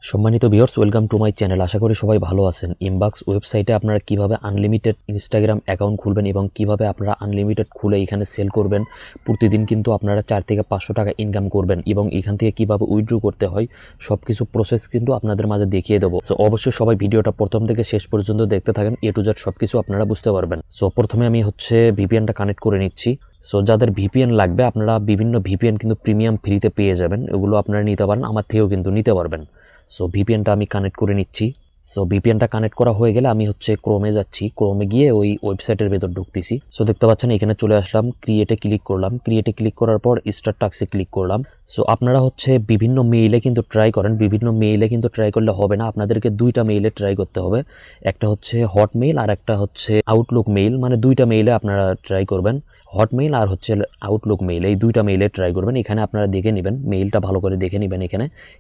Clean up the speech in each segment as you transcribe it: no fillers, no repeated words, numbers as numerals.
সম্মানিত viewers, welcome to my channel. আশা করি সবাই ভালো আছেন। ইনবক্স ওয়েবসাইটে আপনারা কিভাবে আনলিমিটেড ইনস্টাগ্রাম অ্যাকাউন্ট খুলবেন এবং কিভাবে আপনারা আনলিমিটেড খুলে এখানে সেল করবেন, প্রতিদিন কিন্তু আপনারা 4 থেকে 500 টাকা ইনকাম করবেন এবং এখান থেকে কিভাবে উইথড্র করতে হয় সবকিছু প্রসেস কিন্তু আপনাদের মাঝে দেখিয়ে দেবো। সো অবশ্যই সবাই ভিডিওটা প্রথম থেকে শেষ পর্যন্ত দেখতে থাকেন, এ টু জেড সবকিছু আপনারা বুঝতে পারবেন। সো প্রথমে আমি ভিপিএনটা কানেক্ট করে নিচ্ছি। সো যাদের ভিপিএন লাগবে, আপনারা বিভিন্ন ভিপিএন কিন্তু প্রিমিয়াম ফ্রিতে পেয়ে যাবেন, এগুলো আপনারা নিতে পারেন, আমার থেকেও কিন্তু নিতে পারবেন। সো ভিপিএনটা আমি কানেক্ট করে নিচ্ছি। সো ভিপিএনটা কানেক্ট করা হয়ে গেলে আমি ক্রোমে যাচ্ছি, ক্রোমে গিয়ে ওই ওয়েবসাইটের ভেতর ঢুকতেছি। সো দেখতে পাচ্ছেন এখানে চলে আসলাম, ক্রিয়েটে ক্লিক করলাম। ক্রিয়েটে ক্লিক করার পর স্টার্ট টাস্কে ক্লিক করলাম। সো আপনারা বিভিন্ন মেইলে কিন্তু ট্রাই করেন, বিভিন্ন মেইলে কিন্তু ট্রাই করলে হবে না, আপনাদেরকে দুইটা মেইলে ট্রাই করতে হবে। একটা হট মেইল আর একটা আউটলুক মেইল, মানে দুইটা মেইলে আপনারা ট্রাই করবেন। হটমেইল আর আউটলুক মেইল, এই দুইটা মেইলে ট্রাই করবেন। এখানে আপনারা দেখে নেবেন, মেইলটা ভালো করে দেখে নেবেন।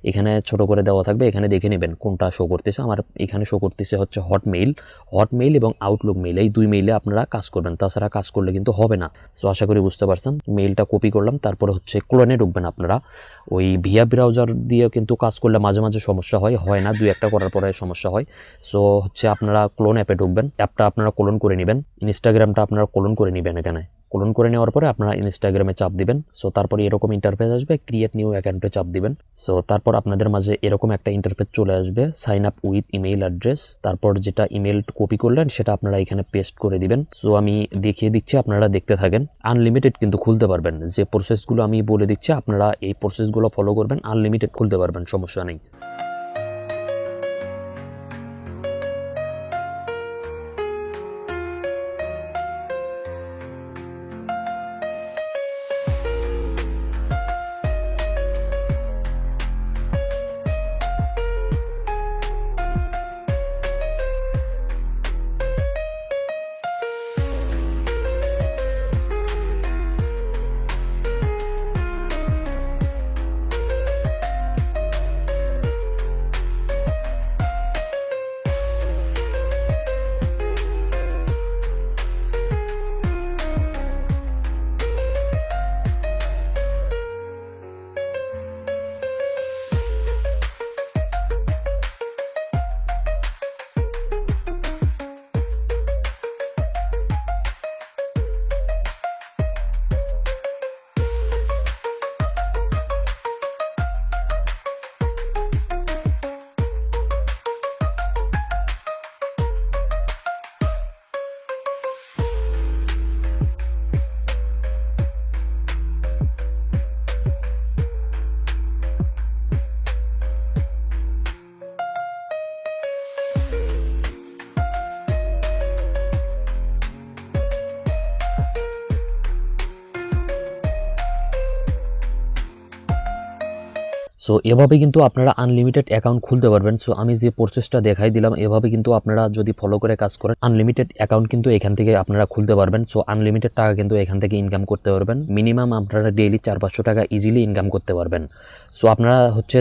এখানে ছোট করে দেওয়া থাকবে, এখানে দেখে নেবেন কোনটা শো করতেছে। আমার এখানে শো করতেছে হটমেইল এবং আউটলুক মেইল, এই দুই মেইলে আপনারা কাজ করবেন, তাছাড়া কাজ করলে কিন্তু হবে না। সো আশা করি বুঝতে পারছেন। মেইলটা কপি করলাম, তারপরে ক্লোনে ঢুকবেন আপনারা। ওই ভিয়া ব্রাউজার দিয়ে কিন্তু কাজ করলে মাঝে মাঝে সমস্যা হয় না, দুই একটা করার পরে সমস্যা হয়। সো আপনারা ক্লোন অ্যাপে ঢুকবেন, অ্যাপটা আপনারা ক্লোন করে নেবেন, ইনস্টাগ্রামটা আপনারা ক্লোন করে নেবেন। এখানে ক্লোন করে নেওয়ার পরে আপনারা ইনস্টাগ্রামে চাপ দিবেন। সো তারপরে এরকম ইন্টারফেস আসবে, ক্রিয়েট নিউ অ্যাকাউন্টে চাপ দিবেন। সো তারপর আপনাদের মাঝে এরকম একটা ইন্টারফেস চলে আসবে, sign up with email address. তারপর যেটা ইমেইল কপি করলেন সেটা আপনারা এখানে পেস্ট করে দিবেন। সো আমি দেখিয়ে দিচ্ছি, আপনারা দেখতে থাকেন। আনলিমিটেড কিন্তু খুলতে পারবেন, যে প্রসেসগুলো আমি বলে দিচ্ছি আপনারা এই প্রসেসগুলো ফলো করবেন, আনলিমিটেড খুলতে পারবেন, সমস্যা নেই। সো এভাবে কিন্তু আপনারা আনলিমিটেড অ্যাকাউন্ট খুলতে পারবেন। সো আমি যে প্রসেসটা দেখাই দিলাম, এভাবে কিন্তু আপনারা যদি ফলো করে কাজ করেন, আনলিমিটেড অ্যাকাউন্ট কিন্তু এখান থেকে আপনারা খুলতে পারবেন। সো আনলিমিটেড টাকা কিন্তু এখান থেকে ইনকাম করতে পারবেন, মিনিমাম আপনারা ডেইলি 400-500 টাকা ইজিলি ইনকাম করতে পারবেন। সো আপনারা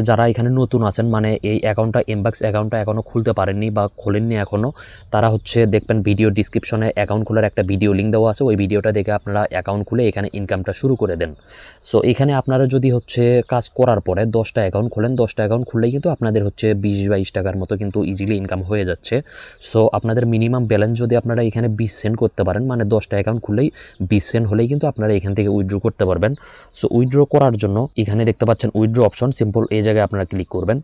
যারা এখানে নতুন আছেন, মানে এই অ্যাকাউন্টটা ইনবক্স অ্যাকাউন্টটা এখনও খুলতে পারেননি বা খোলেননি এখনও, তারা দেখবেন ভিডিও ডিসক্রিপশনে অ্যাকাউন্ট খোলার একটা ভিডিও লিঙ্ক দেওয়া আছে, ওই ভিডিওটা দেখে আপনারা অ্যাকাউন্ট খুলে এখানে ইনকামটা শুরু করে দেন। সো এখানে আপনারা যদি কাজ করার পরে 10টা অ্যাকাউন্ট খোলেন, 10টা অ্যাকাউন্ট খুললেই কিন্তু আপনাদের 20-22 টাকার মতো কিন্তু ইজিলি ইনকাম হয়ে যাচ্ছে। সো আপনাদের মিনিমাম ব্যালেন্স যদি আপনারা এখানে 20 সেন্ট করতে পারেন, মানে 10টা অ্যাকাউন্ট খুললেই 20 সেন্ট হলেই কিন্তু আপনারা এখান থেকে উইথড্র করতে পারবেন। সো উইথড্র করার জন্য এখানে দেখতে পাচ্ছেন উইথড্র অপশন, সিম্পল এই জায়গায় আপনারা ক্লিক করবেন।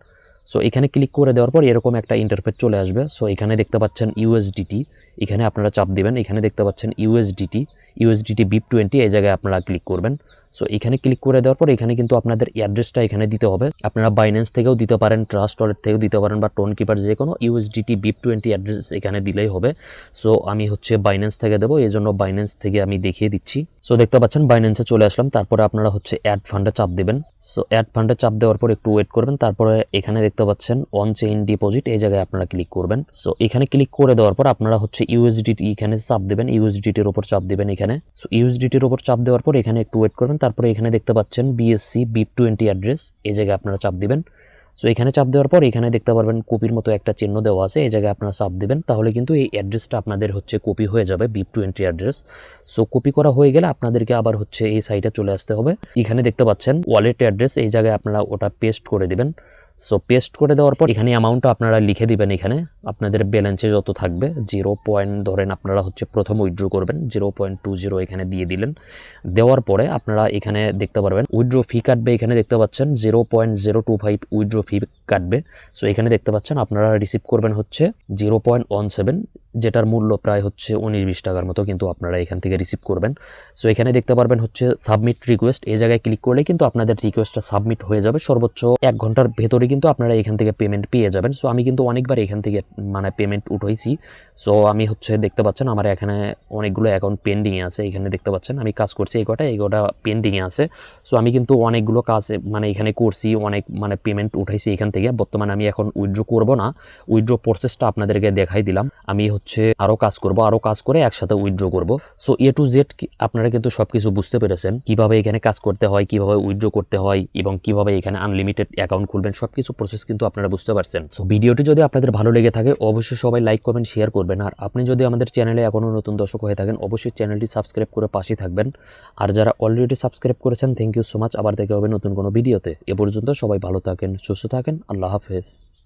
সো এখানে ক্লিক করে দেওয়ার পর এরকম একটা ইন্টারফেস চলে আসবে। সো এখানে দেখতে পাচ্ছেন ইউএসডিটি, এখানে আপনারা চাপ দিবেন। এখানে দেখতে পাচ্ছেন ইউএসডিটি BIP20, এই জায়গায় আপনারা ক্লিক করবেন। সো এখানে ক্লিক করে দেওয়ার পর এখানে কিন্তু আপনাদের অ্যাড্রেসটা এখানে দিতে হবে। আপনারা বাইন্যান্স থেকেও দিতে পারেন, ট্রাস্ট ওয়ালেট থেকেও দিতে পারেন, বা টোন কিপার, যে কোনো ইউএসডিটি BIP20 অ্যাড্রেস এখানে দিলেই হবে। সো আমি বাইন্যান্স থেকে দেবো, এই জন্য বাইন্যান্স থেকে আমি দেখিয়ে দিচ্ছি। সো দেখতে পাচ্ছেন বাইন্যান্সে চলে আসলাম। তারপরে আপনারা অ্যাড ফান্ডে চাপ দেবেন। সো অ্যাড ফান্ডে চাপ দেওয়ার পর একটু ওয়েট করবেন। তারপরে এখানে দেখতে পাচ্ছেন অন চেইন ডিপোজিট, এই জায়গায় আপনারা ক্লিক করবেন। সো এখানে ক্লিক করে দেওয়ার পর আপনারা ইউএসডিটি এখানে চাপ দেবেন, ইউএসডিটির উপর চাপ দেবেন এখানে। সো ইউএসডিটির উপর চাপ দেওয়ার পর এখানে একটু ওয়েট করবেন। তারপরে এখানে দেখতে পাচ্ছেন বিএসসি BIP20 অ্যাড্রেস, এই জায়গায় আপনারা চাপ দিবেন। সো এখানে চাপ দেওয়ার পর এখানে দেখতে পারবেন কপির মতো একটা চিহ্ন দেওয়া আছে, এই জায়গায় আপনারা চাপ দিবেন। তাহলে কিন্তু এই অ্যাড্রেসটা আপনাদের কপি হয়ে যাবে, BIP20 অ্যাড্রেস। সো কপি করা হয়ে গেলে আপনাদেরকে আবার এই সাইটে চলে আসতে হবে। এখানে দেখতে পাচ্ছেন ওয়ালেট অ্যাড্রেস, এই জায়গায় আপনারা ওটা পেস্ট করে দিবেন। সো পেস্ট করে দেওয়ার পর এখানে অ্যামাউন্টটা আপনারা লিখে দিবেন। এখানে আপনাদের ব্যালেন্সে যত থাকবে 0. ধরেন আপনারা হচ্ছে প্রথম উইথড্র করবেন 0.20 এখানে দিয়ে দিলেন। দেওয়ার পরে আপনারা এখানে দেখতে পারবেন উইথড্র ফি কাটবে, এখানে দেখতে পাচ্ছেন 0.025 উইথড্র ফি কাটবে। সো এখানে দেখতে পাচ্ছেন আপনারা রিসিভ করবেন হচ্ছে 0.17, যেটার মূল্য প্রায় হচ্ছে 19-20 টাকার মতো, কিন্তু আপনারা এখান থেকে রিসিভ করবেন। সো এখানে দেখতে পারবেন হচ্ছে সাবমিট রিকোয়েস্ট, এই জায়গায় ক্লিক করলে কিন্তু আপনাদের রিকোয়েস্টটা সাবমিট হয়ে যাবে। সর্বোচ্চ 1 ঘন্টার ভেতরে কিন্তু আপনারা এখান থেকে পেমেন্ট পেয়ে যাবেন। সো আমি কিন্তু অনেকবার এখান থেকে মানে পেমেন্ট উঠাইছি। সো আমি হচ্ছে দেখতে পাচ্ছেন আমার এখানে অনেকগুলো অ্যাকাউন্ট পেন্ডিংয়ে আছে। এখানে দেখতে পাচ্ছেন আমি কাজ করছি এই কটা পেন্ডিংয়ে আছে। সো আমি কিন্তু অনেকগুলো কাজ মানে এখানে করছি, অনেক মানে পেমেন্ট উঠাইছি এখান থেকে। বর্তমানে আমি এখন উইথড্র করব না, উইথড্র প্রসেসটা আপনাদেরকে দেখাই দিলাম। আমি হচ্ছে আরো কাজ করব, আরো কাজ করে একসাথে উইথড্র করব। সো A to Z আপনারা কিন্তু সবকিছু বুঝতে পেরেছেন, কিভাবে এখানে কাজ করতে হয়, কিভাবে উইথড্র করতে হয় এবং কিভাবে এখানে আনলিমিটেড অ্যাকাউন্ট খুলবেন, সবকিছু প্রসেস কিন্তু আপনারা বুঝতে পারছেন। সো ভিডিওটি যদি আপনাদের ভালো লেগে থাকে অবশ্যই সবাই লাইক করবেন, শেয়ার করবেন। আর আপনি যদি আমাদের চ্যানেলে এখনো নতুন দর্শক হয়ে থাকেন অবশ্যই চ্যানেলটি সাবস্ক্রাইব করে পাশেই থাকবেন। আর যারা অলরেডি সাবস্ক্রাইব করেছেন থ্যাংক ইউ সো মাচ। আবার দেখা হবে নতুন কোনো ভিডিওতে। এ পর্যন্ত সবাই ভালো থাকেন, সুস্থ থাকেন, আল্লাহ হাফেজ।